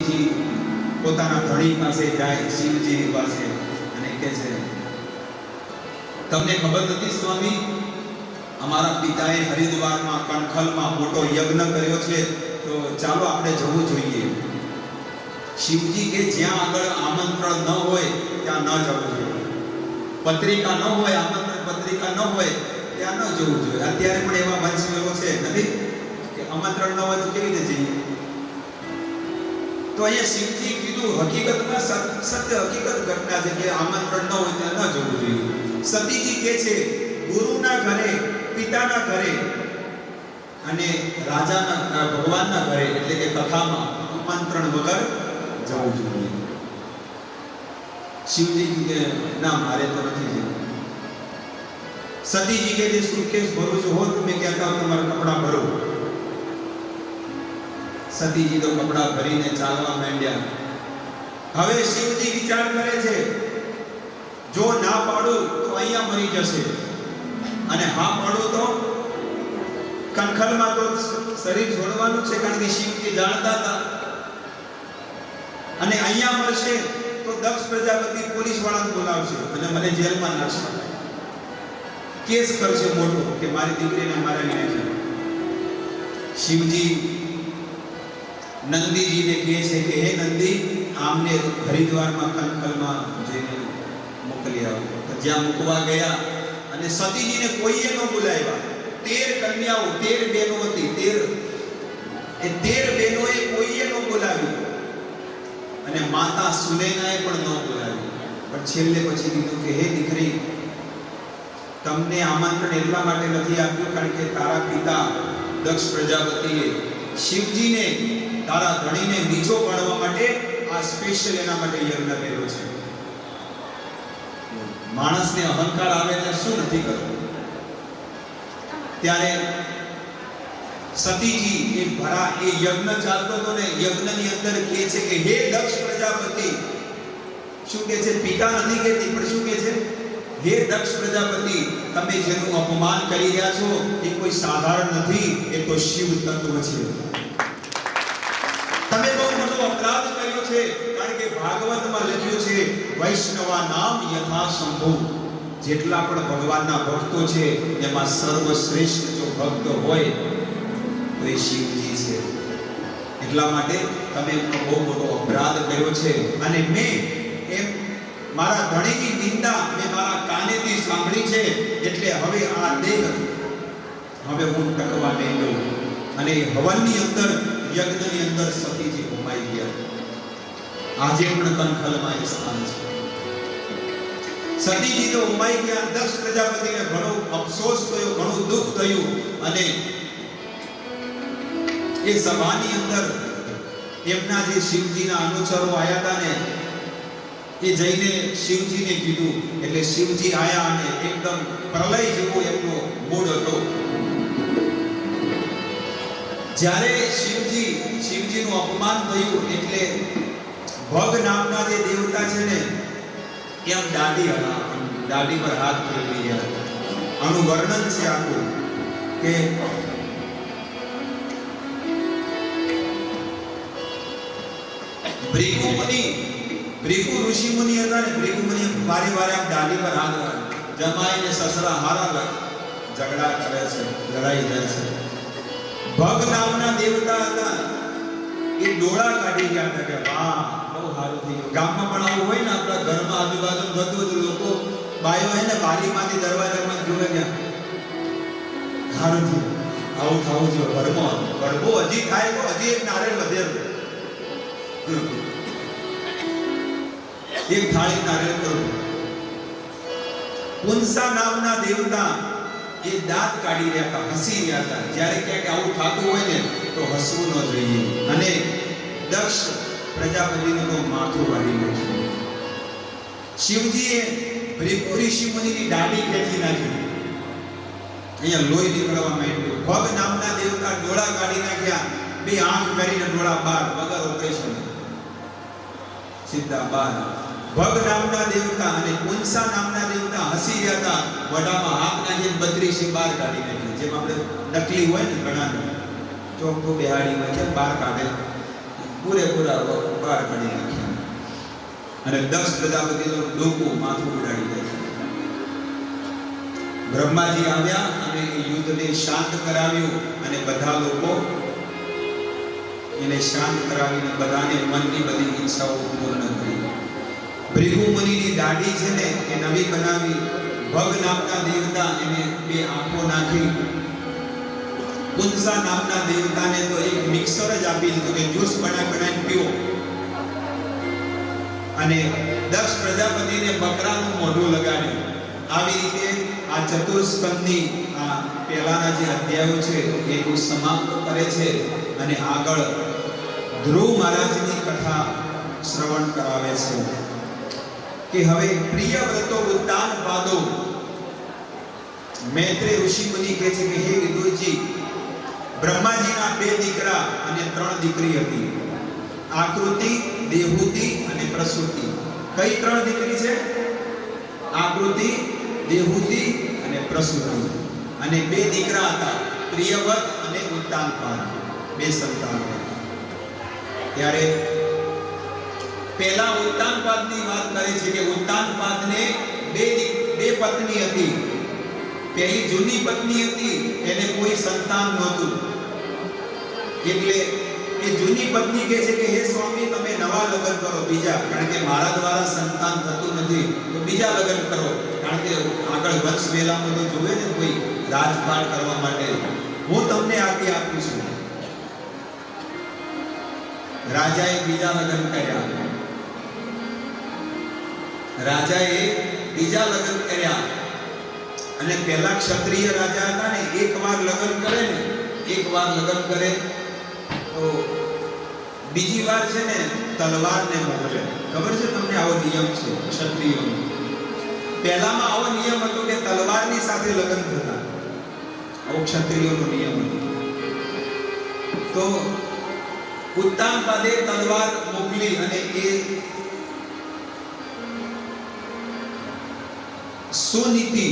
સતીજી પોતાના ધણી પાસે જાય, શિવજીની પાસે, અને કહે છે, તમને ખબર નથી સ્વામી, અમારા પિતાએ હરિદ્વારમાં કણખલમાં મોટો યજ્ઞ કર્યો છે, તો ચાલો આપણે જવું જોઈએ. શિવજી કે જ્યાં આગળ આમંત્રણ ન હોય ત્યાં ન જવું જોઈએ. પત્રિકા ન હોય, આમંત્રણ પત્રિકા ન હોય ત્યાં ન જવું જોઈએ. અત્યારે પણ એવા વંશવેલો છે નથી કે આમંત્રણ ન હોય તો કેવી રીતે જઈએ? તો અહીંયા શિવજી કીધું હકીકતમાં સત્ય હકીકત ઘટના છે કે આમંત્રણ ન હોય ત્યાં ન જવું જોઈએ. સતીજી કે છે ગુરુના ઘરે, પિતાના ઘરે અને રાજાના ભગવાનના ઘરે એટલે કે કથામાં આમંત્રણ વગર જવું જોઈએ. શિવજી કે ના, મારે તો નથી જવું. સતીજી કે જે સુટકેસ ભરું છું, હો તમે કહેતા તમારા કપડા ભરો. સતીજી તો કપડા ભરીને ચાલવા માંડ્યા. હવે શિવજી વિચાર કરે છે, જો ના પાડું તો અહીંયા મરી જશે, અને હા પાડું તો કણખલમાં તો શરીર છોડવાનું છે, કારણ કે શિવજી જાણતા હતા. અને અહીંયા મળશે તો દક્ષ પ્રજાપતિ પોલીસ વાળાને બોલાવશે અને મને જેલમાં નાખશે, કેસ કરશે મોટો કે મારી દીકરીને મારા લીધે છે. શિવજી નંદીજીને કહે છે કે હે નંદી, આમને હરિદ્વારમાં કણખલમાં જઈને મોકલી આવો. જ્યાં મૂકવા ગયા અને સતીજીને કોઈએ ન બોલાવ્યા. 13 કન્યાઓ, 13 બહેનો હતી, 13 બહેનોએ કોઈએ ન બોલાવી, અને માતા સુનૈનાએ પણ ન બોલાવી. પણ છેલ્લે પછી કીધું કે હે દીકરી, તમને આમંત્રણ એટલા માટે નથી આપ્યું કારણ કે તારા પિતા દક્ષ પ્રજાપતિએ શિવજીને, તારા ધણીને નીચો પાડવા માટે આ સ્પેશિયલ એના માટે યજ્ઞ કર્યો છે. માણસને અહંકાર આવે એટલે શું નથી કરતું. ત્યારે સતીજી એ યજ્ઞ ચાલતો હતો ને, યજ્ઞની અંદર કહે છે કે હે દક્ષ પ્રજાપતિ, શું કહે છે? પિતા નથી કહેતી, પણ શું કહે છે? હે દક્ષ પ્રજાપતિ, તમે જેનું અપમાન કરી રહ્યા છો એ કોઈ સાધારણ નથી, એ તો શિવ તત્વ છે. તમે બહુ મોટો અપરાધ કર્યો છે, કારણ કે ભાગવતમાં લખ્યું છે વૈષ્ણવા નામ યથા શંભુ. જેટલા પણ ભગવાનના ભક્તો છે એમાં સર્વશ્રેષ્ઠ જો ભક્ત હોય તો એ શિવજી છે. એટલા માટે તમે બહુ મોટો અપરાધ કર્યો છે, અને મેં એમ મારા ધણીની નિંદા મેં મારા કાનેથી સાંભળી છે, એટલે હવે આ દેહ હવે હું ટકવા નહીં દઉં. અને હવનની અંદર, યજ્ઞની અંદર સતીજી હોમાઈ ગયા. આજે પણ કણખલમાં એ સ્થાન છે. સતીજી તો હોમાઈ ગયા. દક્ષ પ્રજાપતિને ઘણો અફસોસ થયો, ઘણું દુઃખ થયું, અને એ સભાની અંદર એમના જે શિવજીના અનુચરો આયા હતા ને, એ જઈને શિવજીને કીધું. એટલે શિવજી આયા અને એકદમ પ્રલય જેવો એમનો મૂડ હતો. જ્યારે શિવજીનું અપમાન થયું એટલે ભગ નામના જે દેવતા છે ને, એમ દાઢી પર હાથ ફેરવી રહ્યા. આનું વર્ણન છે આખું કે ભૃગુ ઋષિ મુનિ હતા ને, ભૃગુ મુનિ વારે વારે આમ દાઢી પર હાથ જમાઈને સસરા હારા ઝઘડા કરે છે, લડાઈ જાય છે. ભગ નામના દેવતા હતા, એ ડોળા કાઢી ગયા હતા કે વાહ બહુ સારું થઈ ગયું. ગામમાં પણ આવું હોય ને, આપણા ઘરમાં આજુબાજુ બધું લોકો બાયો હે ને બારીમાંથી દરવાજામાં જોવે ગયા, સારું થયું, આવું થવું જોઈએ. ગરબો હજી થાય તો હજી એક નારિયેળ વધેલું, એક થાળી નારિયેળ કરું. પુંસા નામના દેવતા એ દાંત કાઢી રહ્યા હતા, હસી રહ્યા હતા. જ્યારે ક્યાંક આવું થતું હોય ને તો હસવું ન જોઈએ. અને દક્ષ પ્રજાપતિનું તો માથું વાળી નાખ્યું. શિવજીએ ભૃગુ ઋષિ મુનિની દાઢી ખેંચી નાખી, અહીંયા લોહી નીકળવા માંડ્યું. ભગ નામના દેવતા ડોળા કાઢી નાખ્યા, 2 આંખ કરીને ડોળા બહાર, વગર ઓપરેશન, સીધા બહાર. ભગ નામના દેવતા અને પુંસા નામના દેવતા હસી રહ્યા હતા, વડામાં હાથ નાખીને 32 બહાર કાઢી નાખ્યું. જેમ આપણે નકલી હોય ને ઘણા ચોખ્ખું બેહાડીમાં છે બહાર કાઢે, પૂરેપૂરા અને દક્ષ પ્રજાપતિનું ડોકું માથું ઉડાડી દે. બ્રહ્માજી આવ્યા અને એ યુદ્ધને શાંત કરાવ્યું અને બધા લોકો એને શાંત કરાવીને બધાને મનની બધી ઈચ્છાઓ પૂર્ણ કરી. ભૃગુ મુનિની દાઢી છે ને એ નવી બનાવી. ભગ નામના દેવતા એને 2 આંખો નાખી. કુંસા નામના દેવતાને તો એક મિક્સર જ આપી દીધું કે જ્યુસ બનાવીને પીઓ. અને દક્ષ પ્રજાપતિને બકરાનું મોઢું લગાડ્યું. આવી રીતે આ ચતુર્સ્કંદની આ પહેલાના જે અધ્યાયો છે એ સમાપ્ત કરે છે અને આગળ ધ્રુવ મહારાજની કથા શ્રવણ કરાવે છે કે હવે પ્રિય વ્રતો ઉદ્દાન પાદો. મૈત્રેય ઋષિ મુનિ કહે છે કે હે વિદુરજી, બ્રહ્માજીના 2 દીકરા અને 3 દીકરી હતી. આકૃતિ, દેહૂતિ અને પ્રસૂતિ. કઈ 3 દીકરી છે? આકૃતિ, દેહૂતિ અને પ્રસૂતિ. અને 2 દીકરા હતા, પ્રિયવ્રત અને ઉદ્દાનપાદ. 2 સંતાન હતા. ત્યારે પહેલા ઉદ્દાનપાદની વાત કરે છે કે ઉદ્દાનપાદને 2 પત્ની હતી. પહેલી જૂની પત્ની હતી, એને કોઈ સંતાન નહોતું. એટલે એ જૂની પત્ની કહે છે કે હે સ્વામી, તમે નવા લગ્ન કરો બીજા, કારણ કે મારા દ્વારા સંતાન થતું નથી, તો બીજા લગ્ન કરો. કારણ કે આગળ વંશ વેલામાં તો જોવે ને કોઈ રાજપાટ કરવા માટે. હું તમને આજ્ઞા આપું છું. રાજાએ બીજા લગ્ન કર્યા. રાજાએ બીજા લગ્ન કર્યા. અને પહેલા ક્ષત્રિય રાજા હતા ને, એકવાર લગ્ન કરે ને, એકવાર લગ્ન કરે તો બીજી વાર છે ને તલવારને મોકલે. ખબર છે તમને? આવો નિયમ છે ક્ષત્રિયોનો. પહેલામાં આવો નિયમ હતો કે તલવારની સાથે લગ્ન થતા. આવો ક્ષત્રિયોનો નિયમ હતો. તો ઉદ્દાનપાદે તલવાર મોકલી અને એ સુનીતિ,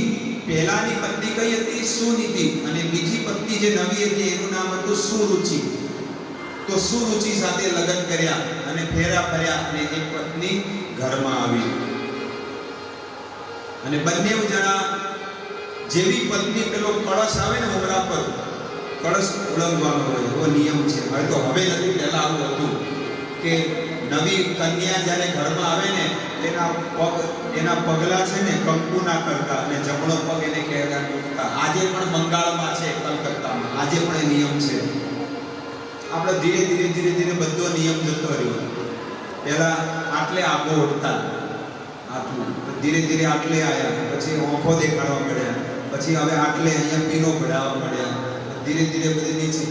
પહેલાની પત્ની કઈ હતી? સુનીતિ. અને બીજી પત્ની જે નવી હતી એનું નામ હતું સુરુચિ. તો સુરુચિ સાથે લગ્ન કર્યા અને ફેરા ફર્યા અને એક પત્ની ઘરમાં આવી. અને બંને જણા જેવી પત્ની પેલો કળશ આવે ને ઉમરા પર, કળશ ઓળંગવાનો હોય એવો નિયમ છે. હવે તો હવે નથી, પહેલા આવું હતું કે નવી કન્યા જ્યારે ઘરમાં આવે ને એના પગલા છે ને કંકુના કરતા અને જમણો પગ એને કહેતા. આજે પણ બંગાળમાં છે, કલકત્તામાં આજે પણ એ નિયમ છે. આપણે ધીરે ધીરે બધો નિયમ જતો રહ્યો. પહેલા આટલે આગો ઉડતા, આટલું ધીરે ધીરે આટલે આવ્યા, પછી ઓંખો દેખાડવા મળ્યા, પછી હવે આટલે અહીંયા પીનો ભરાવા મળ્યા. ધીરે ધીરે બધી નીચે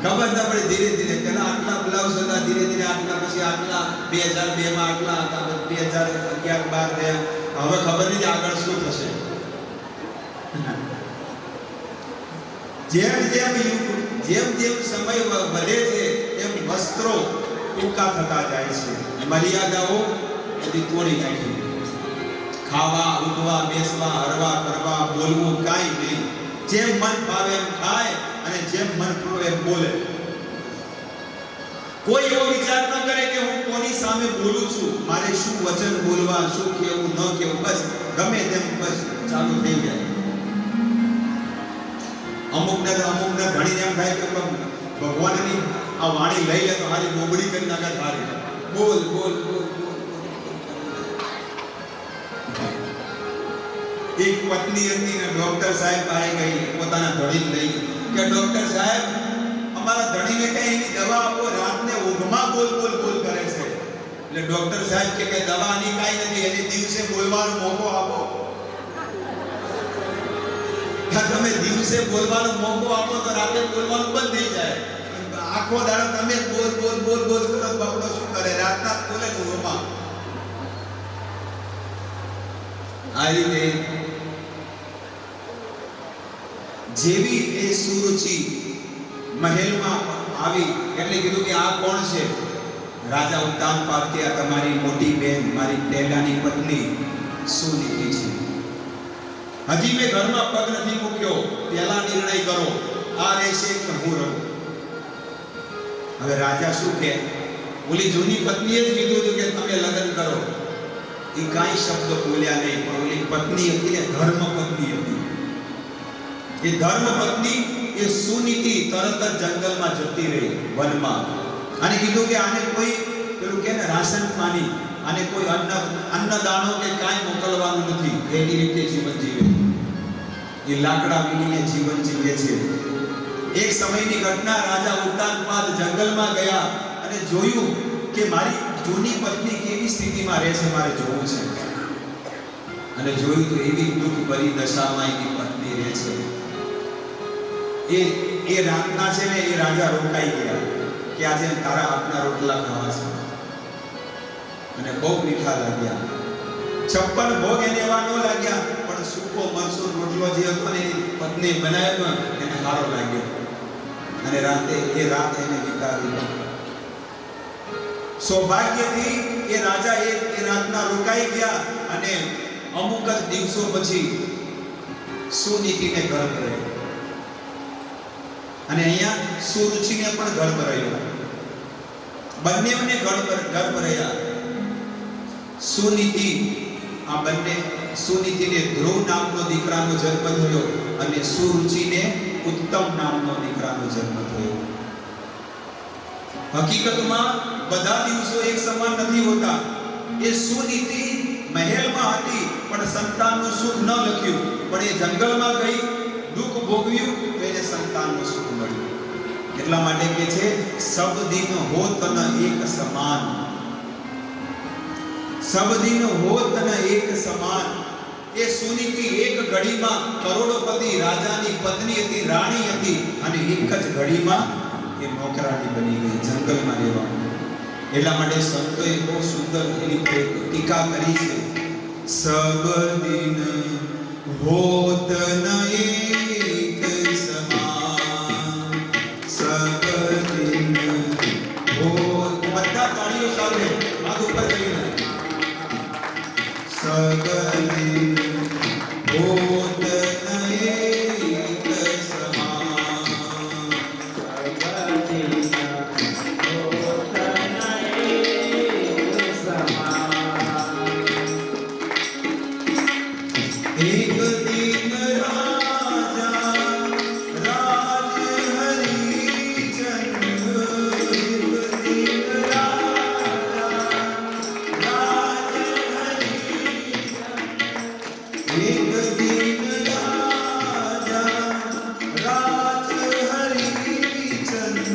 ખબર ના પડે. ધીરે ધીરે પહેલા આટલા બ્લાઉઝ હતા, ધીરે ધીરે આટલા, પછી આટલા 2002 માં આટલા હતા, 2011-12 રહ્યા. હવે ખબર નહીં આગળ શું થશે. જેમ જેમ સમય વધે છે એમ વસ્ત્રો ટૂંકા થતા જાય છે. મર્યાદાઓ બધી તોડી નાખી. ખાવા, ઉઠવા, બેસવા, હરવા, કરવા, બોલવું કાંઈ નહીં. જેમ મન ભાવે એમ ખાય અને જેમ મન ફાવે એમ બોલે. કોઈ એવો વિચાર ન કરે કે હું કોની સામે બોલું છું, મારે શું વચન બોલવા, શું કહેવું ન કહેવું. બસ ગમે તેમ બસ ચાલુ થઈ જાય. અમુકને ઘણીને એમ થાય કે ભગવાનની આ વાણી લઈ લે તો હારી બોબડી કરી નાખે. હારી બોલ બોલ બોલ. એક પત્ની હતી ને ડોક્ટર સાહેબ પાસે ગઈ, પોતાના ધણી લઈ કે ડોક્ટર સાહેબ, અમારા ધણીને કઈ એની દવા આપો, રાતને ઊંઘમાં બોલ બોલ બોલ કરે છે. એટલે ડોક્ટર સાહેબ કે દવાની કાઈ નથી, એને દિવસે બોલવાનો મોકો આપો. તમે દિવસે બોલવાનો મોકો આપો તો રાતે બોલવાનું બંધ થઈ જાય. આખો દાડો તમે બોલ બોલ બોલ બોલ કરો, બાપડો શું કરે? રાતના બોલે ઊંઘમાં. આ રીતે જેવી એ સુરુચિ મહેલમાં આવી એટલે કીધું કે આ કોણ છે? રાજા ઉદ્દાનપાદ કે આ તમારી મોટી બહેન, મારી પહેલાની પત્ની સુનીતિ છે. હજી મેં ઘરમાં પગ નથી મૂક્યો, પહેલા નિર્ણય કરો, આ રહેશે કે હું રહું. હવે રાજા શું કહે? ઓલી જૂની પત્નીએ જ કીધું હતું કે તમે લગ્ન કરો. એ કાંઈ શબ્દ બોલ્યા નહીં, પણ ઓલી પત્ની હતી ને ધર્મ પત્ની હતી. એ ધર્મ પત્ની એ સુનીતિ તરત જ જંગલમાં જતી રહી, વનમાં, અને કીધું કે આને કોઈ પેલું કે ને રાશન પાણી, આને કોઈ અન્નદાણો કે કાંઈ મોકલવાનું નથી. એની રીતે જીવન જીવે, એ લાકડા વીણીને જીવન જીવે છે. એક સમયની ઘટના, રાજા ઉદ્દાનપાદ જંગલમાં ગયા અને જોયું કે મારી જૂની પત્ની કેવી સ્થિતિમાં રહે છે, મારે જોવું છે. અને જોયું તો એવી દુઃખ ભરી દશામાં એની પત્ની રહે છે. એ રાતના છે ને એ રાજા રોકાઈ ગયા કે આજે તારા હાથના રોટલા ખાવા છે, અને બહુ મીઠા લાગ્યા. 56 ભોગ એને એવા ન લાગ્યા, પણ સૂકો મરચું રોટલો જે હતો ને પત્ની બનાવ્યો એને સારો લાગ્યો, અને રાતે એ રાત એને વિતાવી. સૌભાગ્યથી એ રાજા એ રાતના રોકાઈ ગયા, અને અમુક જ દિવસો પછી સુનીતિને ગર્ભ રહ્યો, અને અહીંયા સુરુચિને પણ ગર્ભ રહ્યો. બંનેને ગર્ભ રહ્યા. સુનીતિ, આ બંને, સુનીતિને ધ્રુવ નામનો દીકરાનો જન્મ થયો, અને સુરુચિને ઉત્તમ નામનો દીકરાનો જન્મ થયો. હકીકતમાં બધા દિવસો એક સમાન નથી હોતા. એ સુનીતિ મહેલમાં હતી, પણ સંતાનનું સુખ ન લખ્યું, પણ એ જંગલમાં ગઈ, દુઃખ ભોગવ્યું, તો એને સંતાનનું સુખ મળ્યું. એટલા માટે કે છે સબ દિન હોત ન એક સમાન, સબ દિન હોત ન એક સમાન. એ સુનીતિ એક ઘડીમાં કરોડપતિ રાજાની પત્ની હતી, રાણી હતી, અને એક જ ઘડીમાં એ નોકરાણી બની ગઈ, જંગલમાં રહેવા. એટલા માટે સંતોએ બહુ સુંદર એની પર ટીકા કરી છે. સબ દિન હોત ન એક સમાન, સબ દિન હોત, બધા તાળીઓ સાથે હાથ ઉપર કરીને, સબ દિન હોત ન એક સમાન, સબ દિન હોત ન એક સમાન. એક દિન રાજા રાજ હરિચંદ્ર, એક દિન રાજા રાજ હરિચંદ્ર, એક દિન રાજા રાજ હરિચંદ્ર,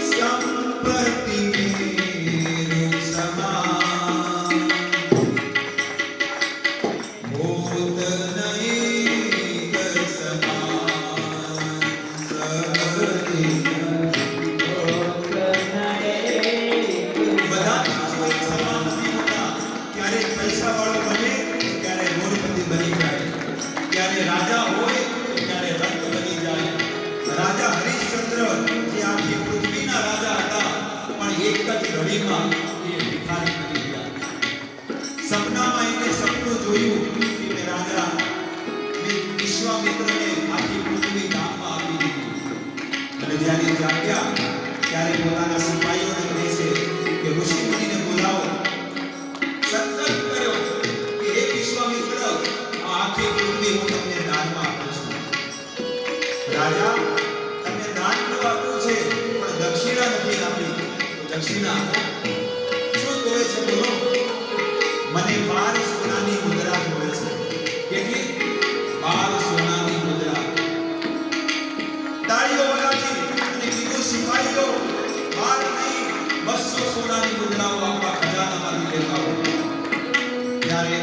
સંપત્તિ મેરુ સમાન, હોત ન એક સમાન, સબ દિન હોત ન એક. બધા દિવસો એક સમાન નથી હોતા. ક્યારેક પૈસાવાળો બને, ક્યારે મૂર્ખપતિ બની જાય, ક્યારે રાજા હોય તો ક્યારે રંગ બની જાય. રાજા હરિશ્ચંદ્ર જે આખી પૃથ્વીના રાજા હતા, પણ એક જ ઘડીમાં એ ભિખારી બની ગયા. સપનામાં એને સપનું જોયું કે મેં રાજા, મેં વિશ્વામિત્રને આખી પૃથ્વી દાનમાં આપી દીધી. અને જ્યારે જાગ્યા ત્યારે પોતાના સિપાહીઓને કહે છે કે ઋષિમુનિને બોલાવો. સંકલ્પ કર્યો કે હે વિશ્વામિત્ર, આ આખી પૃથ્વી હું તમને દાનમાં આપું છું. રાજા, તમને દાન તો આપ્યું છે, પણ દક્ષિણા નથી આપી. તો દક્ષિણા આપો. શું જોવે છે બોલો? મને 12 સોનાની મુદ્રા જોવે છે. કેટલી? 12 સોનાની મુદ્રા. તાળીઓ વગાડી અને કીધું, સિપાહીઓ 12 નહીં 200 સોનાની મુદ્રાઓ આપણા ખજાનામાંથી લેતા આવો. ત્યારે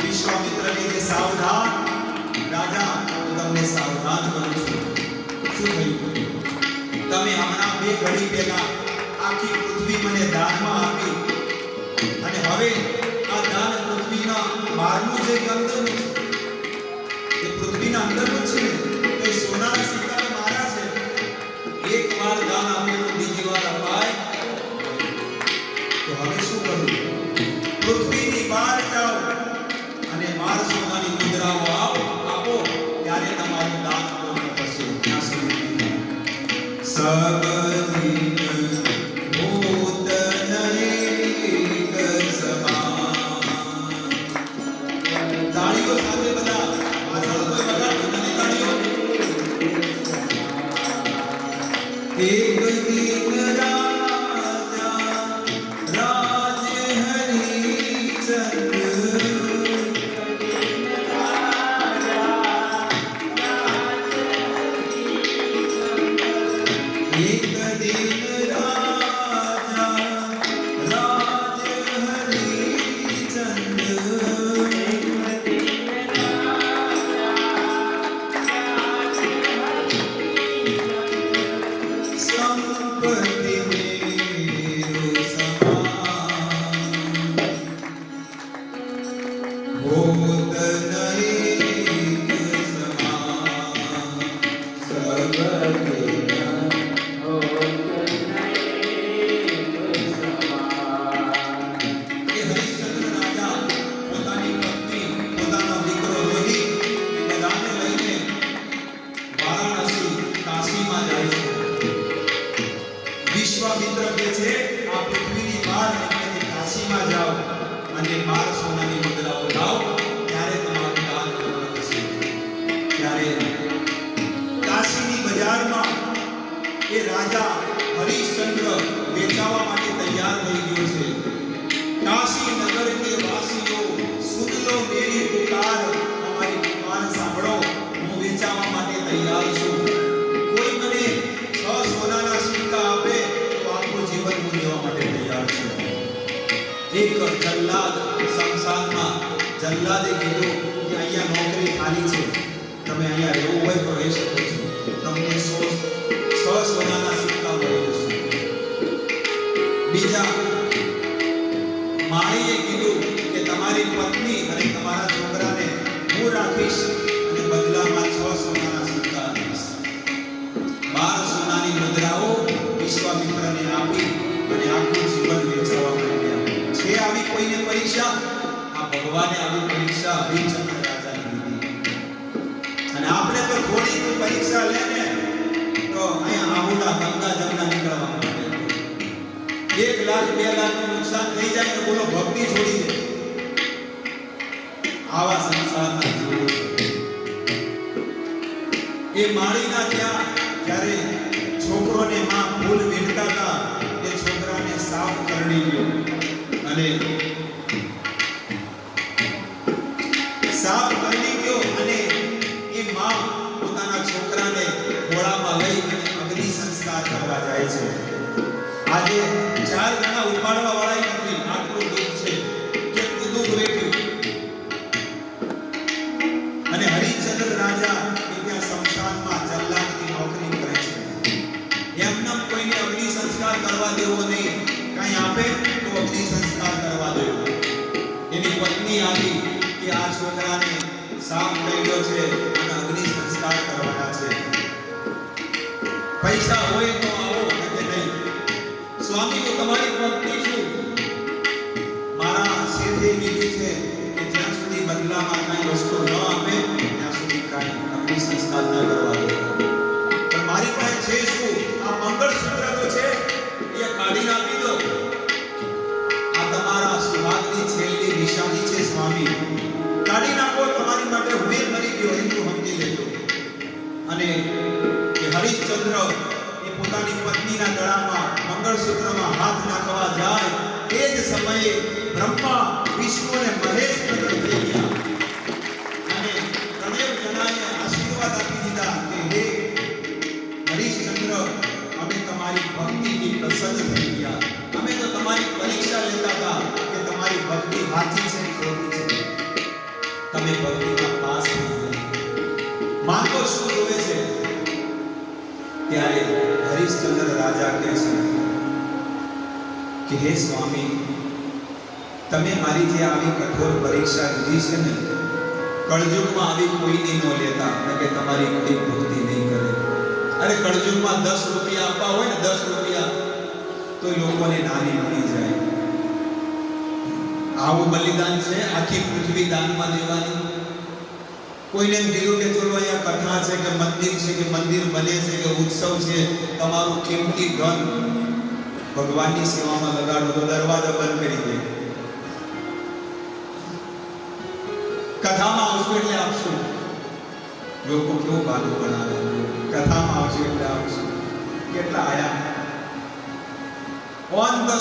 વિશ્વામિત્રને જે સાવધાન, રાજા હું તમને સાવધાન કરું છું. શું થયું? તમે હમણાં 2 ઘડી પહેલા આખી પૃથ્વી મને દાનમાં આપી, અને હવે આ દાન પૃથ્વીના બહારનું છે કે અંદરનું છે? એ પૃથ્વીના અંદરનું છે, તો એ સોનાના સિક્કા મારા છે. એક વાર દાન આપેલું બીજી વાર અપાય તો હવે શું કરવું? પૃથ્વીની બહાર જાઓ અને 12 સોનાની મુદ્રાઓ આપો. सब दिन होत नहीं समान। ताळीઓ સાથે બધા પાછળ કોઈ વગાડતું નથી તાળીઓ। एक दिन राजा राज हरिचंद्र एक दिन राजा राज हरिचंद्र संपत्ति मेरो समान होत नहीं समान। सब વિશ્વામિત્ર કે છે આ પૃથ્વીની બહાર નીકળીને કાશીમાં જાઓ અને 12 સોનાની મુદ્રાઓ લાવો ત્યારે તમારું દાન પૂર્ણ થશે। ત્યારે કાશીની બજારમાં એ રાજા હરિશ્ચંદ્ર વેચાવા માટે તૈયાર થઈ ગયો છે। કાશી નગર કે વાસીઓ સુન લો મેરી પુકાર, તમારી પુકાર સાંભળો, હું વેચાવા માટે તૈયાર છું। કોઈ મને 6 સોનાના સિક્કા આપે તો આખું જીવન હું દેવા માટે તૈયાર છું। એક જલ્લાદ સંસારમાં જલ્લાદે કીધું કે અહીંયા નોકરી ખાલી છે, તમે અહીંયા રહેવું હોય તો રહી શકો છો, તમને 6 સોનાના સિક્કા મળી જશે। બીજા માળીએ કીધું કે તમારી પત્ની અને તમારા છોકરાને હું રાખીશ અને બદલામાં 6 સોનાના સિક્કા આપીશ। 12 સોનાની મુદ્રાઓ વિશ્વામિત્રને આપી અને આખું જીવન વેચવા માંડ્યા। છે આવી કોઈને પરીક્ષા? આ ભગવાને આવી પરીક્ષા હરિચંદ્ર રાજાને દીધી। અને આપણે તો થોડી પરીક્ષા લેને તો અહીંયા આહુડા ગંગા જમના નીકળવા માંડે। 1 લાખ 2 લાખનું નુકસાન થઈ જાય તો બોલો ભક્તિ છોડી દે। આવા સંસારના જીવો છે। એ માળીના ત્યાં જ્યારે છોકરોને માં ફૂલ વીણતા હતા એ છોકરાને સાપ કરડી ગયો અને સાપ કરડી ગયો અને એ માં પોતાના છોકરાને ખોળામાં લઈ અને અગ્નિ સંસ્કાર કરવા જાય છે। આજે 4 જણા ઉપાડવા વાળા નથી, આટલું દુઃખ છે, કેટલું દુઃખ વેઠ્યું। અને હરિચંદ્ર રાજા કે ત્યાં શમશાનમાં જલ્લાદની નોકરી કરે છે। એમનામ કોઈને અગ્નિ સંસ્કાર કરવા દેવો નહીં, કાંઈ આપે તો અગ્નિ સંસ્કાર કરવા દેવો। એની પત્ની આવી કે આ છોકરાને સાપ કરડ્યો છે અને અગ્નિ સંસ્કાર કરવાના છે, પૈસા હોય તો આવો કે નહીં। સ્વામી તો તમારી પત્ની છું, મારા શેઠે કીધું છે કે જ્યાં સુધી બદલામાં કાંઈ વસ્તુ ન આપે ત્યાં સુધી કાંઈ અગ્નિ સંસ્કાર ન કરવા દે। પણ મારી પાસે છે શું? આ મંગળસૂત્ર તો છે, એ કાઢી આપી દો। આ તમારા સુહાગની છેલ્લી નિશાની છે સ્વામી, કાઢી નાખો, તમારી માટે હું મરી ગયો એટલું સમજી લેજો। અને એ હરિશ્ચંદ્ર એ પોતાની પત્નીના ગળામાં મંગળસૂત્રમાં હાથ નાખવા જાય એ જ સમયે બ્રહ્મા વિષ્ણુ અને મહેશ પ્રગટ થઈ ગયા અને ત્રણેય જણાએ આશીર્વાદ આપી દીધા કે હે હરિશ્ચંદ્ર, અમે તમારી ભક્તિથી પ્રસન્ન થઈ ગયા। અમે તો તમારી પરીક્ષા લેતા હતા કે તમારી ભક્તિ સાચી છે કે ખોટી છે, તમે ભક્તિમાં પાસ થઈ ગયા। માંગો શું જોવે છે? ત્યારે હરિશ્ચંદ્ર રાજા કહે છે કે હે સ્વામી, તમે મારી જે આવી કઠોર પરીક્ષા લીધી છે ને, કળયુગમાં આવી કોઈની ન લેતા કે તમારી કોઈ ભક્તિ નહીં કરે। અરે કળયુગમાં 10 રૂપિયા આપવા હોય ને, 10 રૂપિયા તો લોકોને નાની મળી જાય। આવું બલિદાન છે, આખી પૃથ્વી દાનમાં દેવાની। કોઈને એમ કીધું કે ચલો અહીંયા કથા છે કે મંદિર બને છે કે ઉત્સવ છે, તમારું કિંમતી ધન ભગવાનની સેવામાં લગાડો તો દરવાજા બંધ કરી દે. કથામાં આવશું એટલે આપશું. લોકો કેવું ગાલું બનાવે, કથામાં આવશું એટલે આપશું. કેટલા આયા on the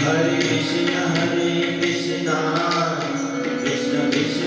Hare Krishna Krishna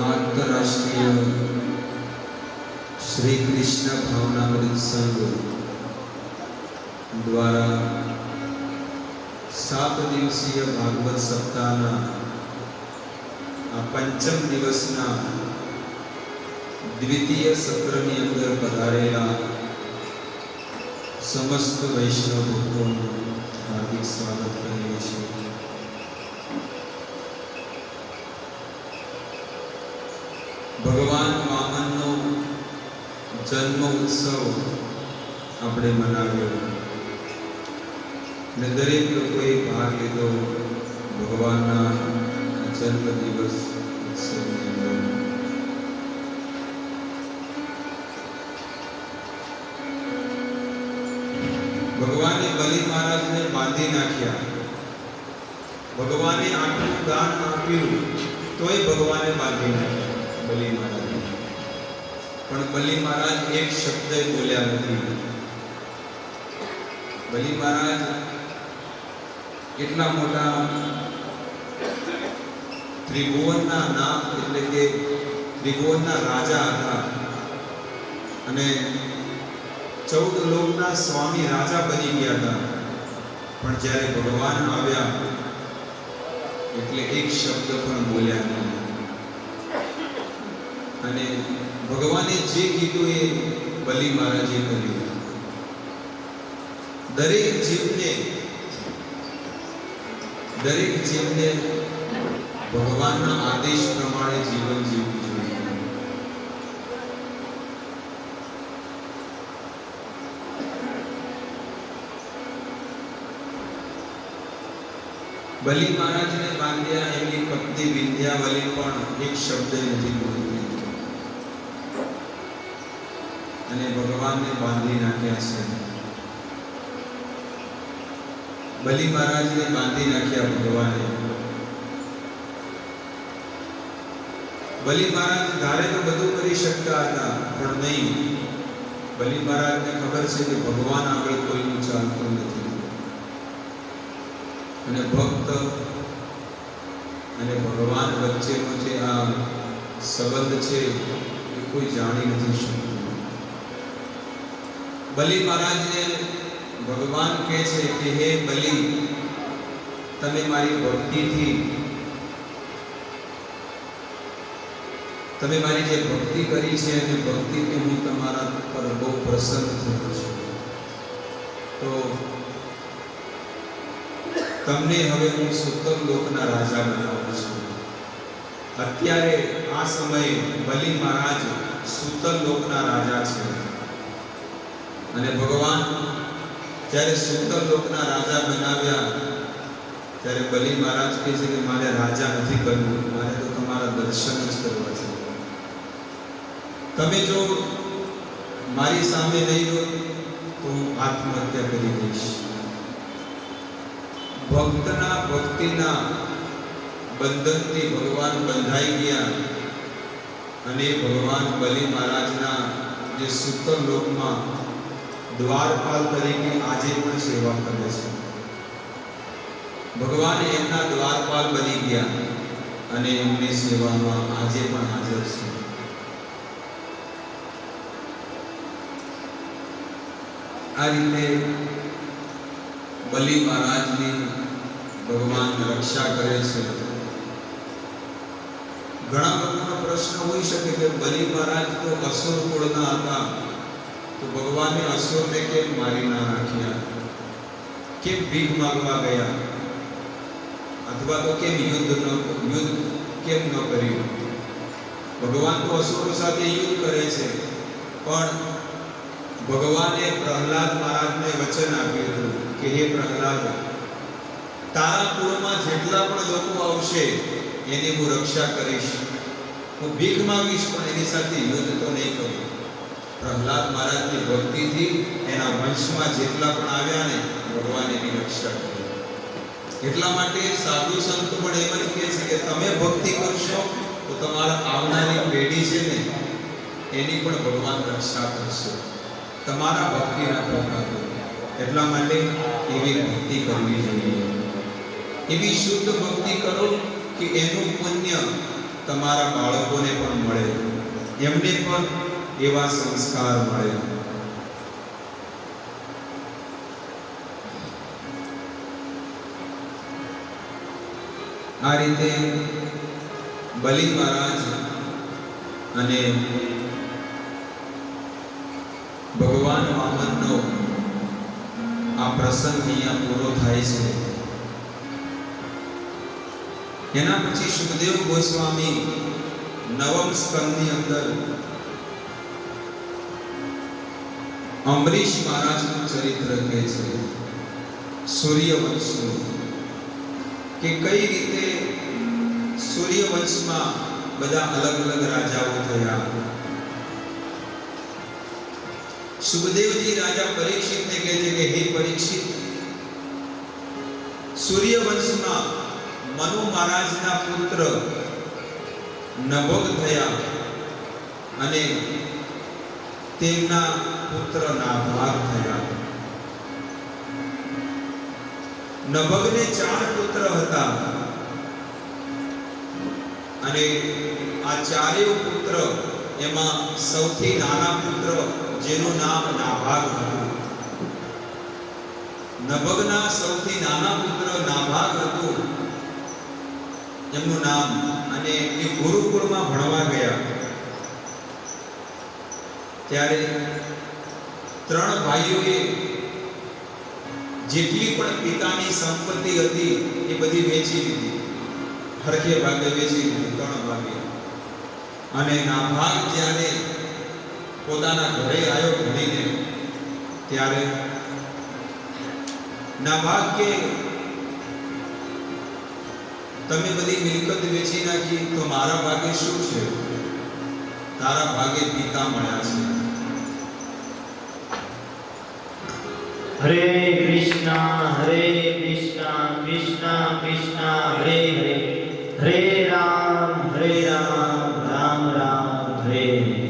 આંતરરાષ્ટ્રીય શ્રી કૃષ્ણ ભાવનામૃત સંઘ દ્વારા 7 દિવસીય ભાગવત સપ્તાહના આ પંચમ દિવસના દ્વિતીય સત્રની અંદર પધારેલા સમસ્ત વૈષ્ણવ ભક્તોનું હાર્દિક સ્વાગત કરીએ છીએ. ભગવાન વામનનો જન્મ ઉત્સવ આપણે મનાવ્યો અને દરેક લોકોએ ભાગ લીધો ભગવાનના જન્મ દિવસ ઉત્સવની અંદર. ભગવાને બલિ મહારાજને બાંધી નાખ્યા. ભગવાને આટલું દાન આપ્યું તોય ભગવાને બાંધી નાખ્યા બલિ મહારાજને. પણ બલિ મહારાજ એક શબ્દ બોલ્યા નથી. બલિ મહારાજ એટલા મોટા ત્રિભુવનના નામ એટલે કે ત્રિભુવનના રાજા હતા અને 14 લોકના સ્વામી રાજા બની ગયા હતા. પણ જ્યારે ભગવાન આવ્યા એટલે એક શબ્દ પણ બોલ્યા નહીં અને ભગવાને જે કીધું એ બલિ મહારાજે કર્યું. દરેક જીવને દરેક જીવને ભગવાનના આદેશ પ્રમાણે જીવન જીવવું જોઈએ. બલિ મહારાજને બાંધ્યા, એમની પત્ની વિંધ્યાવલી પણ એક શબ્દ નથી બોલી અને ભગવાનને બાંધી નાખ્યા છે. બલિ મહારાજને બાંધી નાખ્યા ભગવાને. બલિ મહારાજ ધારે તો બધું કરી શકતા હતા, પણ નહીં. બલિ મહારાજને ખબર છે કે ભગવાન આગળ કોઈનું ચાલતું નથી અને ભક્ત અને ભગવાન વચ્ચેનો જે આ સંબંધ છે એ કોઈ જાણી નથી શકતું. બલિ મહારાજને ભગવાન કહે છે કે હે બલિ, તમે મારી ભક્તિથી, તમે મારી જે ભક્તિ કરી છે અને ભક્તિથી હું તમારા પર બહુ પ્રસન્ન થયો છું, તો તમને હવે હું સુતમ લોકના રાજા બનાવું છું. અત્યારે આ સમયે બલિ મહારાજ સુતમ લોકના રાજા છે અને ભગવાન જ્યારે સુતમ લોકના રાજા બનાવ્યા ત્યારે બલિ મહારાજ કહે છે કે મારે રાજા નથી બનવું, મારે તો તમારા દર્શન જ કરવા છે. તમે જો મારી સામે નહીં રહો તો હું આત્મહત્યા કરી દઈશ. ભક્તના ભક્તિના બંધનથી ભગવાન બંધાઈ ગયા અને ભગવાન બલિ મહારાજના જે સુતમ લોકમાં દ્વારપાલ તરીકે આજે પણ સેવા કરે છે. ભગવાન એમના દ્વારપાલ બની ગયા અને એમની સેવામાં આજે પણ હાજર છે. આ રીતે બલિ મહારાજની ભગવાન રક્ષા કરે છે. ઘણા લોકોનો પ્રશ્ન હોઈ શકે કે બલિ મહારાજ તો અસુર કુળના હતા, તો ભગવાને અસુરને કેમ મારી ના નાખ્યા, કેમ ભીખ માંગવા ગયા, અથવા તો કેમ યુદ્ધ કેમ ન કર્યું? ભગવાન તો અસુરો સાથે યુદ્ધ કરે છે, પણ ભગવાને પ્રહલાદ મહારાજને વચન આપ્યું હતું કે હે પ્રહલાદ, તારા કુળમાં જેટલા પણ લોકો આવશે એની હું રક્ષા કરીશ. હું ભીખ માંગીશ પણ એની સાથે યુદ્ધ તો નહીં કરું. પ્રહલાદ મહારાજની ભક્તિથી એના વંશમાં જેટલા પણ આવ્યા ને ભગવાન એની રક્ષા કરી. એટલા માટે સાધુ સંતો પણ એમ જ કહે છે કે તમે ભક્તિ કરશો તો તમારા આવનારી પેઢી છે ને એની પણ ભગવાન રક્ષા કરશે, તમારા ભક્તિના પ્રકારો. એટલા માટે એવી ભક્તિ કરવી જોઈએ. એવી શુદ્ધ ભક્તિ કરો કે એનું પુણ્ય તમારા બાળકોને પણ મળે, એમને પણ એવા સંસ્કાર મળે. આ રીતે બલિ મહારાજ અને ભગવાન વામનનો આ પ્રસંગ અહીંયા પૂરો થાય છે. એના પછી સુખદેવ ગોસ્વામી નવમ સ્કંદની અંદર અમરીશ મહારાજનું ચરિત્ર કહે છે, સૂર્યવંશનું, કે કઈ રીતે સૂર્યવંશમાં બધા અલગ અલગ રાજાઓ થયા. સુખદેવજી રાજા પરીક્ષિતને કહે છે કે હે પરીક્ષિત, સૂર્યવંશમાં મનુ મહારાજના પુત્ર નભગ થયા અને તેમના પુત્ર નાભાગ થયા. નભગને 4 પુત્ર હતા અને આ ચારેય પુત્ર, એમાં સૌથી નાના પુત્ર જેનું નામ નાભાગ હતું, નભગના સૌથી નાના પુત્ર નાભાગ હતું એમનું નામ, અને એ ગુરુકુળમાં ભણવા ગયા. ત્યારે 3 ભાઈઓએ જેટલી પણ પિતાની સંપત્તિ હતી એ બધી વેચી વેચી દીધી, હરખે ભાગે વેચી દીધી, 3 ભાગે. અને નાભાગ જ્યારે પોતાના ઘરે આવ્યો ભણીને, ત્યારે નાભાગ કે તમે બધી મિલકત વેચી નાખી તો મારા ભાગે શું છે? તારા ભાગે પિતા મળ્યા છે. હરે કૃષ્ણ કૃષ્ણ કૃષ્ણ હરે હરે, હરે રામ રામ રામ હરે હરે.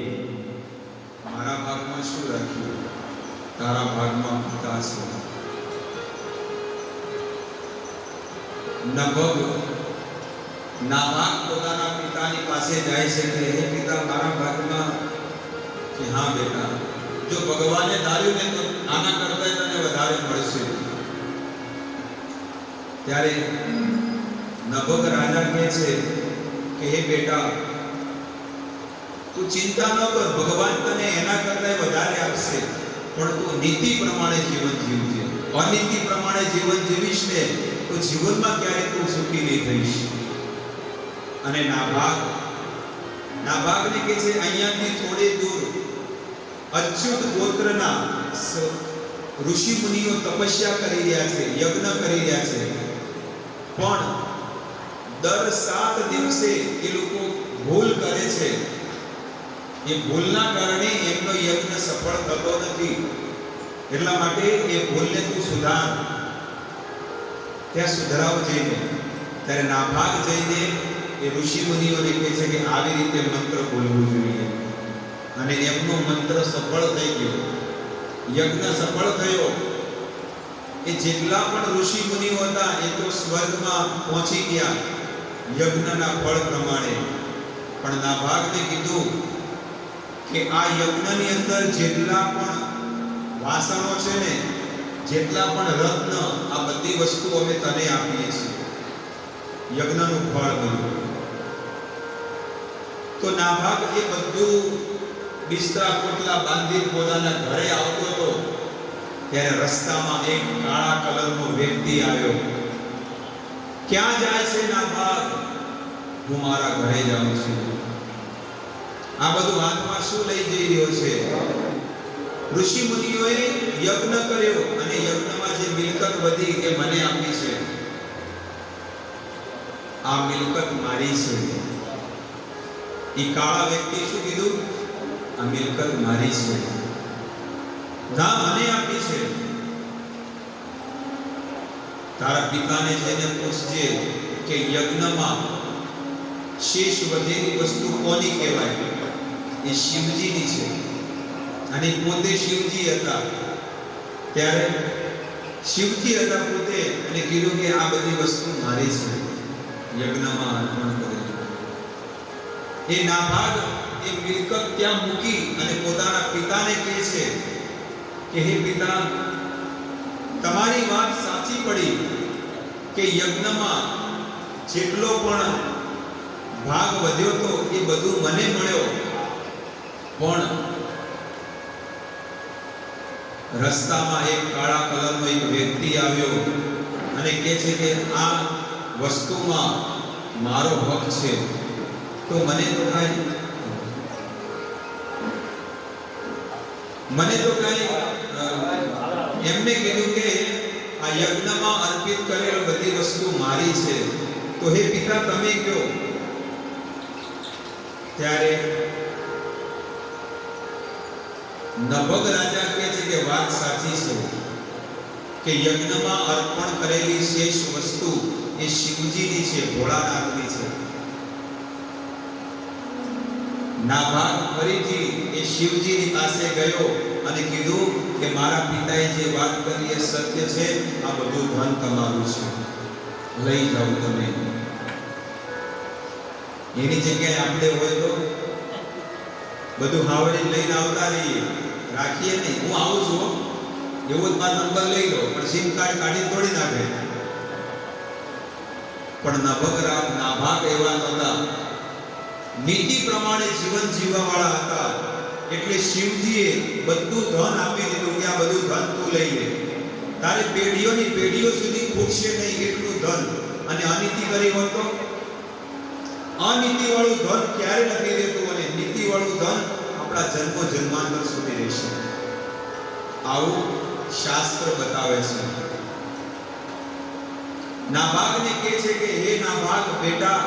મારા ભાગમાં શું રાખ્યું? તારા ભાગમાં પિતા છે. નાભાગ પોતાના પિતાની પાસે જાય છે કે હે પિતા, મારા ભાગમાં? કે હા બેટા, જો ભગવાને ધાર્યું ને તો આના કરતા તને વધારે મળશે. ત્યારે નભગ રાજા કહે છે કે હે બેટા, તું ચિંતા ન કર, ભગવાન તને એના કરતા વધારે આપશે, પણ તું નીતિ પ્રમાણે જીવન જીવજે. અનીતિ પ્રમાણે જીવન જીવીશ ને તો જીવનમાં ક્યારેય તું સુખી નહીં થઈશ. અને નાભાગને કહે છે અહીંયાથી થોડે દૂર અચ્યુત ગોત્રના ઋષિ મુનિઓ તપસ્યા કરી રહ્યા છે, યજ્ઞ કરી રહ્યા છે, પણ દર 7 દિવસે એ લોકો ભૂલ કરે છે. એ ભૂલના કારણે એમનો યજ્ઞ સફળ થતો નથી. એટલા માટે એ ભૂલને તું સુધાર, ત્યાં સુધરાવ જઈને. ત્યારે નાભાગ જઈને એ ઋષિ મુનિઓને કહે છે કે આવી રીતે મંત્ર બોલવું જોઈએ. અને એમનો મંત્ર સફળ થઈ ગયો, યજ્ઞ સફળ થયો. એ જેટલા પણ ઋષિ મુનિઓ હતા એ તો સ્વર્ગમાં પહોંચી ગયા યજ્ઞના ફળ પ્રમાણે. પણ નાભાગને કીધું કે આ યજ્ઞની અંદર જેટલા પણ વાસણો છે ને, જેટલા પણ રત્ન, આ બધી વસ્તુ અમે તને આપીએ છીએ, યજ્ઞનું ફળ મળ્યું. તો નાભાગ એ બધું બિસ્તરા પોટલા બાંધી પોતાના ઘરે આવતો હતો. ત્યારે રસ્તામાં એક કાળા કલરનો વ્યક્તિ આવ્યો. ક્યાં જાય છે નાભાગ? હું મારા ઘરે જાઉં છું. આ બધું હાથમાં શું લઈ જઈ રહ્યો છે? ઋષિ મુનિઓએ યજ્ઞ કર્યો અને યજ્ઞમાં જે મિલકત વધી એ મને આપી છે. આ મિલકત મારી છે. એ કાળા વ્યક્તિ શું કીધું? આ મિલકત મારી છે, ના મને આપી છે. તારા પિતાને જઈને પૂછજે કે યજ્ઞમાં શેષ વધેલી વસ્તુ કોની કહેવાય? એ શિવજીની છે. અને પોતે શિવજી હતા. ત્યારે શિવજી હતા પોતે, અને કીધું કે આ બધી વસ્તુ મારી છે, યજ્ઞમાં અર્પણ કરેલી. એ નાભાગ એ મિલકત ત્યાં મૂકી અને પોતાના પિતાને કહે છે કે હે પિતા, તમારી વાત સાચી પડી કે યજ્ઞમાં જેટલો પણ ભાગ વધ્યો તો એ બધું મને મળ્યો, પણ રસ્તામાં એક કાળા કલરનો એક વ્યક્તિ આવ્યો અને કહે છે કે આ વસ્તુમાં મારો હક છે. તો મને તો કાંઈ એમને કીધું કે આ યજ્ઞમાં અર્પિત કરેલ બધી વસ્તુ મારી છે, તો હે પિતા તમે કહો. ત્યારે નભગ રાજા કહે છે કે વાત સાચી છે કે યજ્ઞમાં અર્પણ કરેલી શેષ વસ્તુ એ શિવજીની છે, ભોળાનાથની છે. નાભાગ ફરીથી એ શિવજીની પાસે ગયો અને કીધું કે મારા પિતાએ જે વાત કરી એ સત્ય છે, આ બધું ધન તમારું છે, લઈ જાઓ તમે. એની જગ્યાએ આપણે હોય તો બધું હાવડી લઈને આવતા રહીએ, રાખીએ નહીં. હું આવું છું, એવો જ મારો નંબર લઈ લો, પણ સિમ કાર્ડ કાઢી તોડી નાખે. પણ નાભાગ એવા નહોતા, નીતિ પ્રમાણે જીવન જીવવા વાળા હતા. એટલે શિવજીએ બધું ધન આપી દીધું કે આ બધું ધન તું લઈ લે, તારે પેઢીઓની પેઢીઓ સુધી ખૂટશે નહીં એટલું ધન અને અનીતિ કરી હોત તો અનીતિ વાળું ધન ક્યારે નથી રહેતું અને નીતિ વાળું ધન આપણા જન્મો જન્માંતર સુધી રહેશે. આવું શાસ્ત્ર બતાવે છે. નાભાગને કહે છે કે હે નાભાગ બેટા,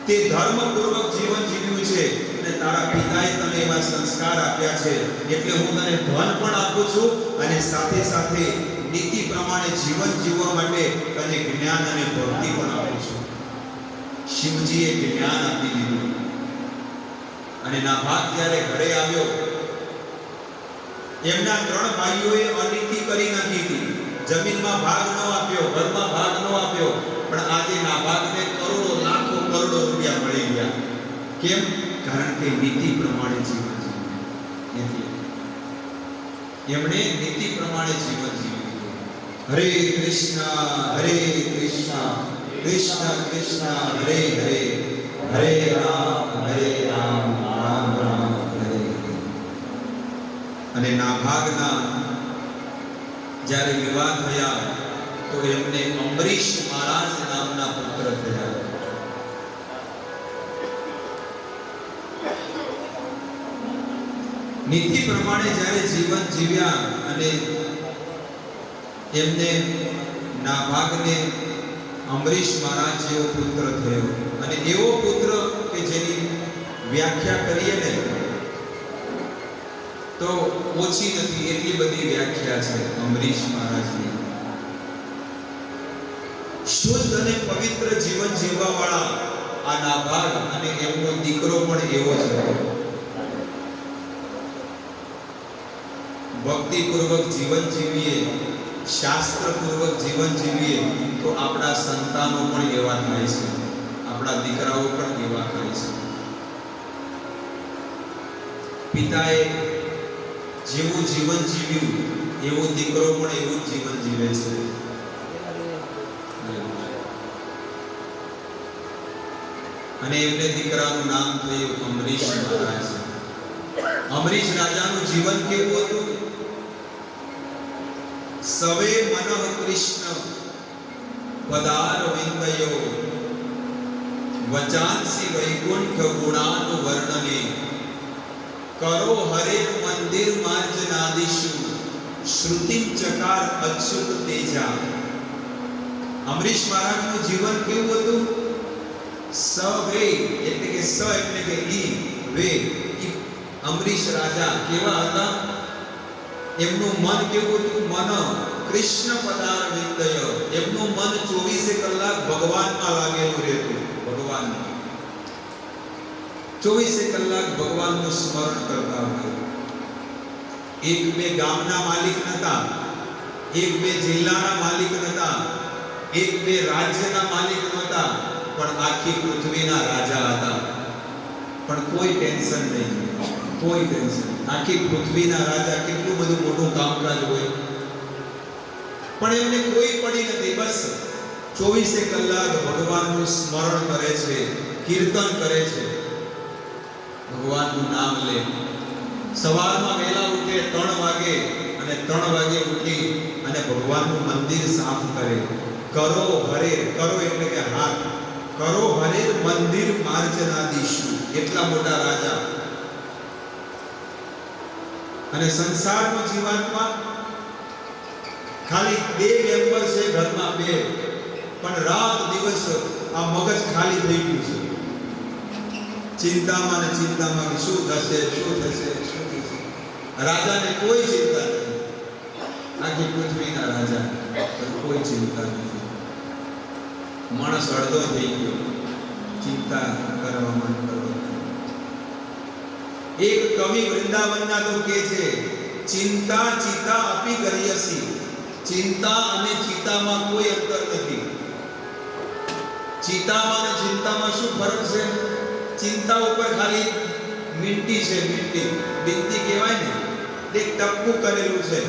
તે ધર્મપૂર્વક જીવન જીવ્યું છે અને તારા પિતાએ તને એવા સંસ્કાર આપ્યા છે, એટલે હું તને ધન પણ આપું છું અને સાથે સાથે નીતિ પ્રમાણે જીવન જીવવા માટે તને જ્ઞાન અને ભક્તિ પણ આપું છું. શિવજીએ જ્ઞાન આપી દીધું અને નાભાગ જ્યારે ઘરે આવ્યો, એમના 3 ભાઈઓએ અનીતિ કરી નથી. જમીનમાં ભાગ ન આપ્યો, ઘરમાં ભાગ ન આપ્યો, પણ આજે નાભાગને કરોડો લાખો કરોડો રૂપિયા મળી ગયા. કેમ? કારણ કે નીતિ પ્રમાણે જીવન જીવ્યું. એમણે નીતિ પ્રમાણે જીવન જીવ્યું. હરે કૃષ્ણ કૃષ્ણ કૃષ્ણ હરે હરે, હરે રામ રામ રામ હરે હરે. અને નાભાગના જ્યારે વિવાહ થયા તો એમને અંબરીશ મહારાજ નામના પુત્ર થયા. નીતિ પ્રમાણે જ્યારે જીવન જીવ્યા અને એમને નાભાગને અંબરીશ મહારાજ જેવો પુત્ર થયો. અને એવો પુત્ર કે જેની વ્યાખ્યા કરીએ ને તો ઓછી નથી, એટલી બધી વ્યાખ્યા છે અંબરીશ મહારાજની. શુદ્ધ અને પવિત્ર જીવન જીવવા વાળા આ નાભાગ અને એમનો દીકરો પણ એવો છે. ભક્તિપૂર્વક જીવન જીવીએ, શાસ્ત્રપૂર્વક જીવન જીવીએ તો આપણા સંતાનો પણ એવા થાય છે, આપણા દીકરાઓ પણ એવા થાય છે. પિતાએ જેવું જીવન જીવ્યું એવો દીકરો પણ એવું જીવન જીવે છે. અને એમને દીકરાનું નામ થયું અંબરીશ મહારાજ. અંબરીશ રાજાનું જીવન કેવું હતું? સવે મનઃ કૃષ્ણ પદાર વિંદયો વચાંસી વૈકુંઠ ગુણાન વર્ણને કરો હરે મંદિર માર્જનાદિષુ શ્રુતિમ ચકાર અચ્યુત તેજા. અંબરીશ મહારાજનું જીવન કેવું હતું? સવે એટલે કે સ એટલે કે ઈ વે. અંબરીશ રાજા કેવા હતા? એમનું મન કેવું હતું? મન કૃષ્ણ પદાર વિંદય. એમનું મન 24 કલાક ભગવાનમાં લાગેલું રહેતું. ભગવાનમાં 24 કલાક ભગવાનનું સ્મરણ કરતા હતા. 1-2 ગામના માલિક નતા, 1-2 જિલ્લાના માલિક નતા, 1-2 રાજ્યના માલિક નતા, પણ આખી પૃથ્વીના રાજા હતા. પણ કોઈ ટેન્શન નહીં, કોઈ ટેન્શન. આખી પૃથ્વીના રાજા, કેટલું બધું મોટું કામકાજ હોય, પણ એમને કોઈ પડી નથી. બસ 24 કલાક ભગવાનનું સ્મરણ કરે છે, કીર્તન કરે છે, ભગવાનનું નામ લે. સવારમાં વહેલા ઉઠે 3 વાગે અને 3 વાગે ઉઠી અને ભગવાનનું મંદિર સાફ કરે. કરો હરે, કરો એટલે કે હાથ, કરો હરે મંદિર માર્જનાદિષુ. એટલા મોટા રાજા. અને સંસારનું જીવનમાં ખાલી 2 મેમ્બર છે ઘરમાં, 2, પણ રાત દિવસ આ મગજ ખાલી થઈ ગયું છે. ચિંતામાં ને ચિંતામાં કે શું થશે, શું થશે, શું થશે. રાજાને કોઈ ચિંતા નથી. આખી પૃથ્વીના રાજા કોઈ ચિંતા નથી. માણસ અડધો થઈ ગયો ચિંતા કરવામાં. એક કવિ વૃંદાવનના તો કહે છે, ચિંતા ચિતા અપી ગરીયસી. ચિંતા અને ચિતામાં કોઈ અંતર નથી. ચિતામાં અને ચિંતામાં શું ફરક છે? ચિંતા ઉપર ખાલી મીંટી છે, મીંટી, બિંદી કહેવાય ને, એક ટપકું કરેલું છે.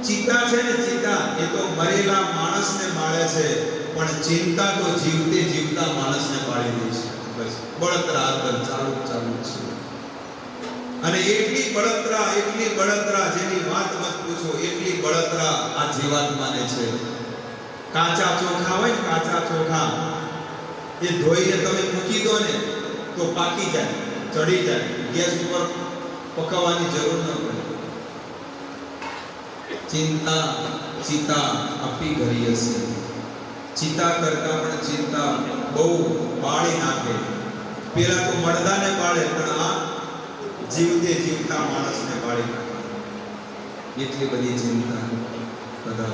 ચિતા છે ને, ચિતા એ તો મરેલા માણસને મારે છે, પણ ચિંતા તો જીવતે જીવતા માણસને મારી દે છે. બસ બળતરા ચાલુ ચાલુ છે. અને એટલી બળતરા જેની વાત મત પૂછો, એટલી બળતરા આ જીવાત્માને છે. કાચા ચોખા હોય ને, કાચા ચોખા એ ધોઈને તમે મૂકી દો ને તો પાકી જાય, ચડી જાય, ગેસ ઉપર પકાવવાની જરૂર ન પડે. ચિંતા ચિતા આપી ગઈ હશે. ચિતા કરતા પણ ચિંતા બહુ બાળી નાખે. પેલા તો મરદાને બાળે, પણ આ જીવતે જીવતા માણસને બાળી નાખે. એટલી બધી ચિંતા બધા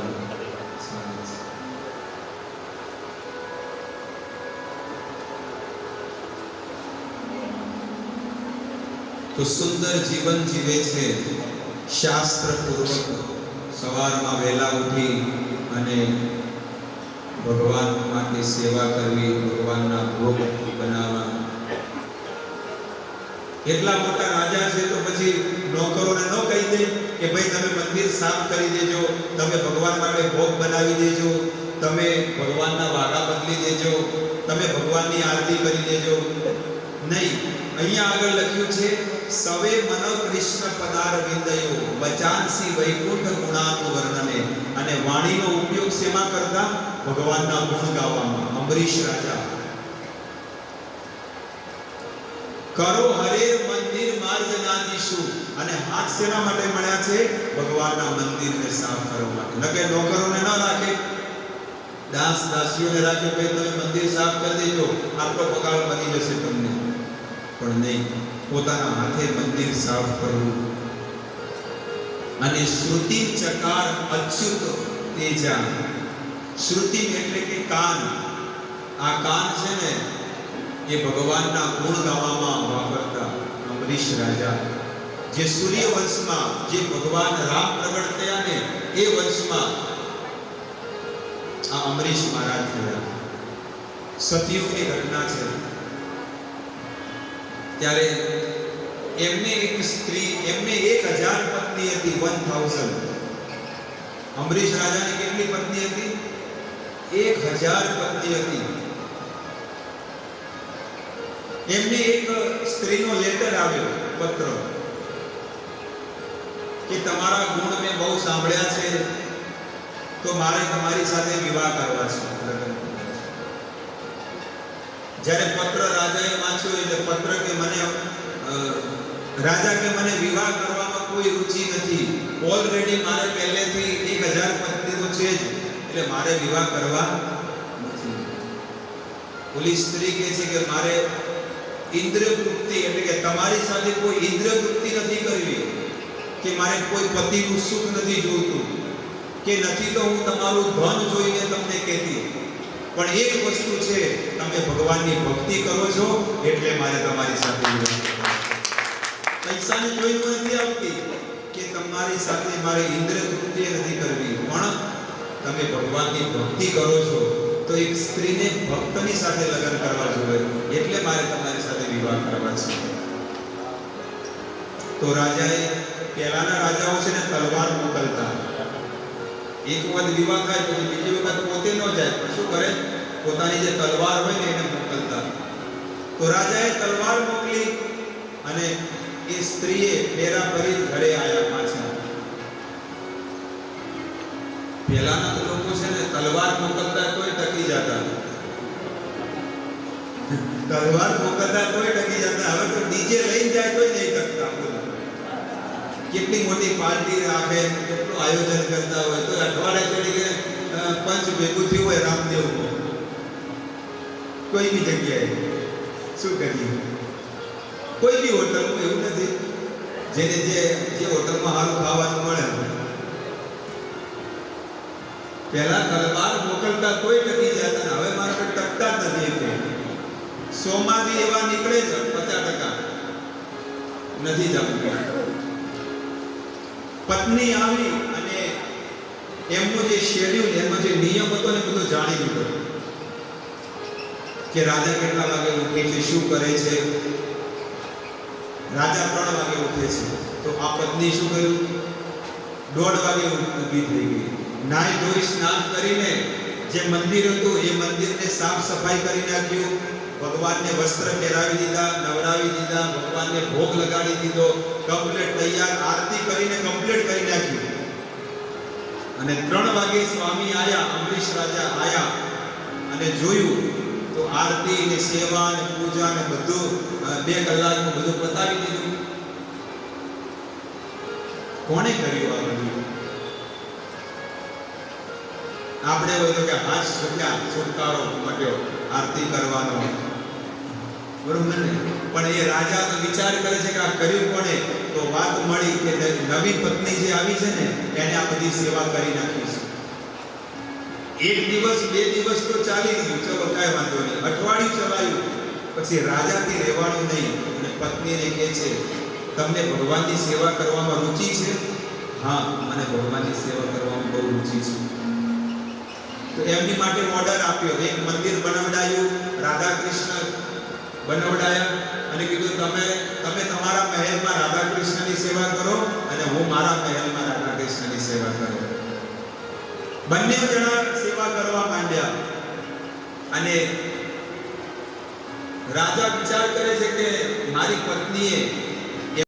તો સુંદર જીવન જીવે છે શાસ્ત્ર પૂર્વક. સવારમાં વહેલા ઉઠી અને ભગવાન માટે સેવા કરવી, ભગવાનના ભોગ બનાવવા. એટલા મોટા રાજા છે તો પછી નોકરોને ન કહી દે કે ભાઈ તમે મંદિર સાફ કરી દેજો, તમે ભગવાન માટે ભોગ બનાવી દેજો, તમે ભગવાનના વાગા બદલી દેજો, તમે ભગવાનની આરતી કરી દેજો. નહીં, અહીંયા આગળ લખ્યું છે સવે મન કૃષ્ણ પદાર વિંદયો વચાનસી વૈકુંઠ ગુણાનું વર્ણને. અને વાણીનો ઉપયોગ શેમાં કરતા? ભગવાનના ગુણ ગાવામાં. અંબરીશ રાજા કરો હરે મંદિર માર્જનાદિશુ. અને હાથ શેના માટે મળ્યા છે? ભગવાનના મંદિરને સાફ કરવા માટે. નકે નોકરોને ન રાખે, દાસ દાસીઓને રાખે, ભાઈ તમે મંદિર સાફ કરી દેજો, આટલો પગાર બની જશે તમને. પણ નહીં, પોતાના હાથે મંદિર સાફ કરવું. અને શ્રુતિ ચકાર અચ્યુત તેજા. શ્રુતિ એટલે કે કાન. આ કાન છે ને એ ભગવાનના ગુણ ગાવામાં વાપરતા અંબરીશ રાજા. જે સૂર્ય વંશમાં જે ભગવાન રામ પ્રગટ થયા ને એ વંશમાં આ અંબરીશ મહારાજ થયા. સતયુગની ઘટના છે. ત્યારે એમને એક સ્ત્રી, એમને 1000 પત્ની હતી. 1000. અંબરીશ રાજાની કેટલી પત્ની હતી? 1000 પત્ની હતી. એમને એક સ્ત્રીનો લેટર આવ્યો, પત્ર, કે તમારા ગુણ મેં બહુ સાંભળ્યા છે, તો મારે તમારી સાથે વિવાહ કરવા છે. જ્યારે પત્ર રાજાએ વાંચ્યો એટલે પત્ર કે મને રાજા કે મને વિવાહ કરવામાં કોઈ રુચિ નથી. ઓલરેડી મારે પહેલેથી 1000 પત્નીઓ છે જ, એટલે મારે વિવાહ કરવા નથી. ઓલી સ્ત્રી કહે છે કે મારે ઇન્દ્રિયવૃત્તિ એટલે કે તમારી સાથે કોઈ ઇન્દ્રિયવૃત્તિ નથી કરવી, કે મારે કોઈ પતિનું સુખ નથી જોઈતું, કે નથી તો હું તમારું ધન જોઈને તમને કહેતી, પણ એક વસ્તુ છે, તમે ભગવાનની ભક્તિ કરો છો એટલે મારે તમારી સાથે પૈસાને જોઈને નથી આવતી, કે તમારી સાથે મારે ઇન્દ્રિય તૃપ્તિ નથી કરવી, પણ તમે ભગવાનની ભક્તિ કરો છો તો એક સ્ત્રીને ભક્તની સાથે લગ્ન કરવા જોઈએ, એટલે મારે તમારી સાથે વિવાહ કરવા છે. તો રાજાએ, પહેલાના રાજાઓ છે ને તલવાર મોકલતા. એક વખત વિવાહ થાય પછી બીજી વખત પોતે ન જાય, પણ શું કરે? પોતાની જે તલવાર હોય ને એને મોકલતા. તો રાજાએ તલવાર મોકલી અને એ સ્ત્રીએ પહેરા કરી ઘરે આવ્યા પાછા. પહેલાના તો લોકો છે ને તલવાર મોકલતા તોય ટકી જતા, તલવાર મોકલતા તોય ટકી જતા. હવે તો ડીજે લઈને જાય તોય નહીં ટકતા. કેટલી મોટી પાર્ટી રાખે, કેટલું આયોજન કરતા હોય, તો અઠવાડિયા ચડી કે પંચ ભેગું થયું હોય રામદેવ કોઈ બી જગ્યાએ. શું કરીએ? કોઈ બી હોટલમાં એવું નથી, જેને જે હોટલમાં સારું ખાવાનું મળે. પહેલા તલવાર મોકલતા તોય ટકી જતા, હવે મારા પર ટકતા જ નથી. 100 માંથી એવા નીકળે છે 50% નથી જમતું. પત્ની આવી અને એમનો જે શેડ્યુલ, એમનો જે નિયમ હતો ને બધું જાણી લીધો, કે રાજા કેટલા વાગે ઉઠે છે, શું કરે છે. રાજા 3 વાગે ઉઠે છે, તો આ પત્ની શું કર્યું? 1:30 વાગે ઊભી થઈ ગઈ. નાઈ ધોઈ સ્નાન કરીને જે મંદિર હતું એ મંદિરને સાફ સફાઈ કરી નાખ્યું, ભગવાનને વસ્ત્ર પહેરાવી દીધા, નવરાવી દીધા, ભગવાનને ભોગ લગાડી દીધો, કમ્પ્લીટ તૈયાર, આરતી કરીને કમ્પ્લીટ કરી નાખ્યું. અને 3 વાગે સ્વામી આયા, અમરીશ રાજા આયા અને જોયું તો આરતી ને સેવા ને પૂજા ને બધું 2 કલાકમાં બધું પતાવી દીધું. કોણે કર્યું આ બધું? આપણે હોય તો કે હાથ છૂટ્યા, છુટકારો મળ્યો આરતી કરવાનો, બરોબર ને? પણ એ રાજા તો વિચાર કરે છે કે આ કર્યું કોણે? તો વાત મળી કે નવી પત્ની જે આવી છે ને એને આ બધી સેવા કરી નાખી છે. 1 દિવસ 2 દિવસ તો ચાલી ગયું, ચલો કાંઈ વાંધો નહીં, અઠવાડિયું ચલાવ્યું, પછી રાજાથી રહેવાનું નહીં અને પત્નીને કહે છે તમને ભગવાનની સેવા કરવામાં રુચિ છે? હા, મને ભગવાનની સેવા કરવામાં બહુ રુચિ છે. તો એમની માટે ઓર્ડર આપ્યો, એક મંદિર બનાવડાયું, રાધા કૃષ્ણ બનાવડાયા અને કીધું તમે તમારા મહેલમાં રાધા કૃષ્ણની સેવા કરો અને હું મારા મહેલમાં રાધા કૃષ્ણની સેવા કરું. બંને જણા સેવા કરવા માંડ્યા. અને રાજા વિચાર કરે છે કે મારી પત્નીએ